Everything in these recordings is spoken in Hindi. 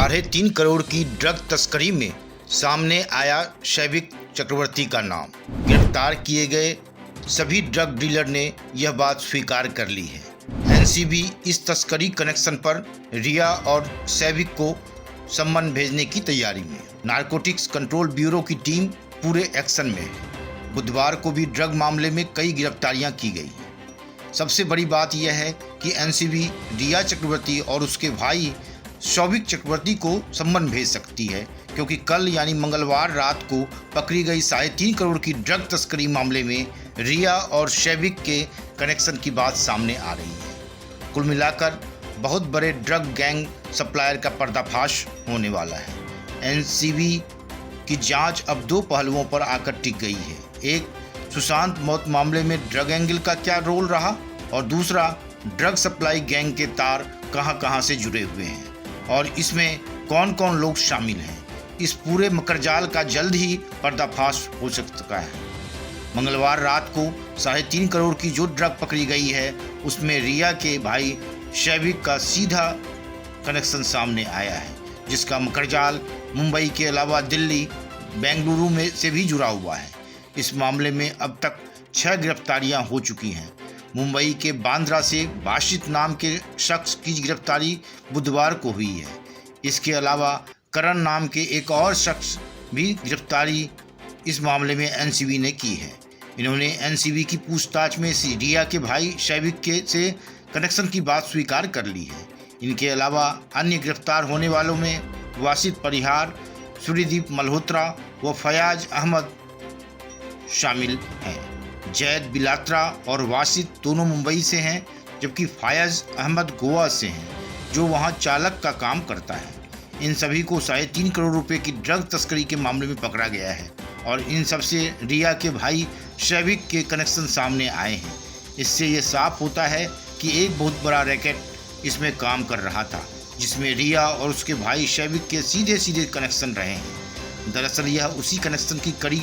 3.5 करोड़ की ड्रग तस्करी में सामने आया शैविक चक्रवर्ती का नाम। गिरफ्तार किए गए सभी ड्रग डीलर ने यह बात स्वीकार कर ली है। एनसीबी इस तस्करी कनेक्शन पर रिया और शैविक को सम्मन भेजने की तैयारी में। नारकोटिक्स कंट्रोल ब्यूरो की टीम पूरे एक्शन में है। बुधवार को भी ड्रग मामले में कई गिरफ्तारियां की गई हैं। सबसे बड़ी बात यह है कि एनसीबी रिया चक्रवर्ती और उसके भाई शौविक चक्रवर्ती को सम्मन भेज सकती है, क्योंकि कल यानी मंगलवार रात को पकड़ी गई 3.5 करोड़ की ड्रग तस्करी मामले में रिया और शैविक के कनेक्शन की बात सामने आ रही है। कुल मिलाकर बहुत बड़े ड्रग गैंग सप्लायर का पर्दाफाश होने वाला है। एनसीबी की जांच अब दो पहलुओं पर आकर टिक गई है। एक, सुशांत मौत मामले में ड्रग एंगल का क्या रोल रहा, और दूसरा, ड्रग सप्लाई गैंग के तार कहां से जुड़े हुए हैं और इसमें कौन कौन लोग शामिल हैं। इस पूरे मकरजाल का जल्द ही पर्दाफाश हो सकता है। मंगलवार रात को 3.5 करोड़ की जो ड्रग पकड़ी गई है, उसमें रिया के भाई शैविक का सीधा कनेक्शन सामने आया है, जिसका मकरजाल मुंबई के अलावा दिल्ली, बेंगलुरु में से भी जुड़ा हुआ है। इस मामले में अब तक 6 गिरफ्तारियां हो चुकी हैं। मुंबई के बांद्रा से बाशित नाम के शख्स की गिरफ्तारी बुधवार को हुई है। इसके अलावा करण नाम के एक और शख्स भी गिरफ्तारी इस मामले में एनसीबी ने की है। इन्होंने एनसीबी की पूछताछ में रिया के भाई शैविक के से कनेक्शन की बात स्वीकार कर ली है। इनके अलावा अन्य गिरफ्तार होने वालों में वासित परिहार, सूर्यदीप मल्होत्रा व फयाज अहमद शामिल हैं। जैद बिलात्रा और वासित दोनों मुंबई से हैं, जबकि फयाज अहमद गोवा से हैं, जो वहां चालक का काम करता है। इन सभी को 3.5 करोड़ रुपए की ड्रग तस्करी के मामले में पकड़ा गया है और इन सबसे रिया के भाई शैविक के कनेक्शन सामने आए हैं। इससे ये साफ होता है कि एक बहुत बड़ा रैकेट इसमें काम कर रहा था, जिसमें रिया और उसके भाई शैविक के सीधे सीधे कनेक्शन रहे हैं। दरअसल यह उसी कनेक्शन की कड़ी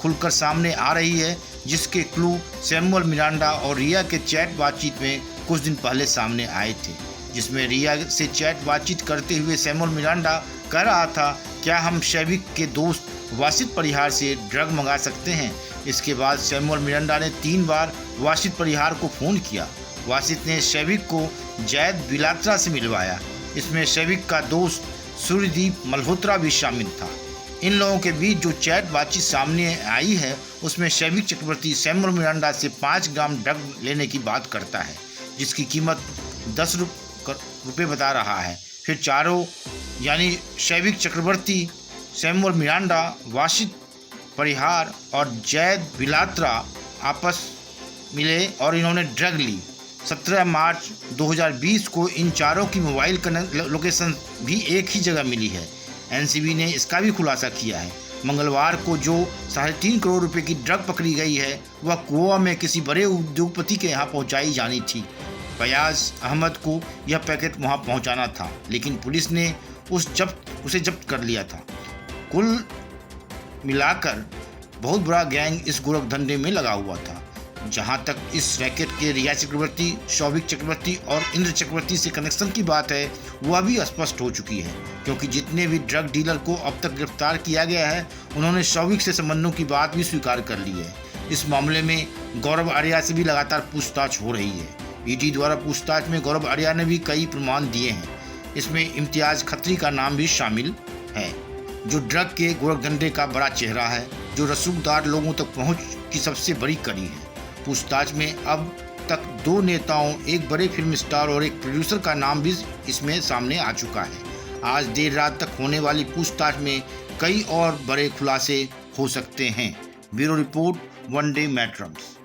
खुलकर सामने आ रही है, जिसके क्लू सैमुअल मिरांडा और रिया के चैट बातचीत में कुछ दिन पहले सामने आए थे, जिसमें रिया से चैट बातचीत करते हुए सैमुअल मिरांडा कह रहा था, क्या हम शैविक के दोस्त वासित परिहार से ड्रग मंगा सकते हैं। इसके बाद सैमुअल मिरांडा ने 3 बार वासित परिहार को फ़ोन किया। वासित ने शैविक को जैद बिलात्रा से मिलवाया। इसमें शैविक का दोस्त सूर्यदीप मल्होत्रा भी शामिल था। इन लोगों के बीच जो चैट बातचीत सामने आई है, उसमें शैविक चक्रवर्ती सैमुअल मिरांडा से 5 ग्राम ड्रग लेने की बात करता है, जिसकी कीमत 10 रुपये बता रहा है। फिर चारों यानी शैविक चक्रवर्ती, सैमुअल मिरांडा, वासित परिहार और जैद बिलात्रा आपस मिले और इन्होंने ड्रग ली। 17 मार्च 2020 को इन चारों की मोबाइल लोकेशन भी एक ही जगह मिली है। एनसीबी ने इसका भी खुलासा किया है। मंगलवार को जो 3.5 करोड़ रुपए की ड्रग पकड़ी गई है, वह गोवा में किसी बड़े उद्योगपति के यहाँ पहुँचाई जानी थी। फयाज अहमद को यह पैकेट वहाँ पहुँचाना था, लेकिन पुलिस ने उसे जब्त कर लिया था। कुल मिलाकर बहुत बड़ा गैंग इस गोरख धंधे में लगा हुआ था। जहां तक इस रैकेट के रिया चक्रवर्ती, शौविक चक्रवर्ती और इंद्र चक्रवर्ती से कनेक्शन की बात है, वह भी स्पष्ट हो चुकी है, क्योंकि जितने भी ड्रग डीलर को अब तक गिरफ्तार किया गया है, उन्होंने शौविक से संबंधों की बात भी स्वीकार कर ली है। इस मामले में गौरव आर्या से भी लगातार पूछताछ हो रही है। ईडी द्वारा पूछताछ में गौरव आर्या ने भी कई प्रमाण दिए हैं। इसमें इम्तियाज खत्री का नाम भी शामिल है, जो ड्रग के गोरखधंधे का बड़ा चेहरा है, जो रसूखदार लोगों तक पहुंच की सबसे बड़ी कड़ी है। पूछताछ में अब तक 2 नेताओं, एक बड़े फिल्म स्टार और एक प्रोड्यूसर का नाम भी इसमें सामने आ चुका है। आज देर रात तक होने वाली पूछताछ में कई और बड़े खुलासे हो सकते हैं। Bureau report, one day मैट्रम्स।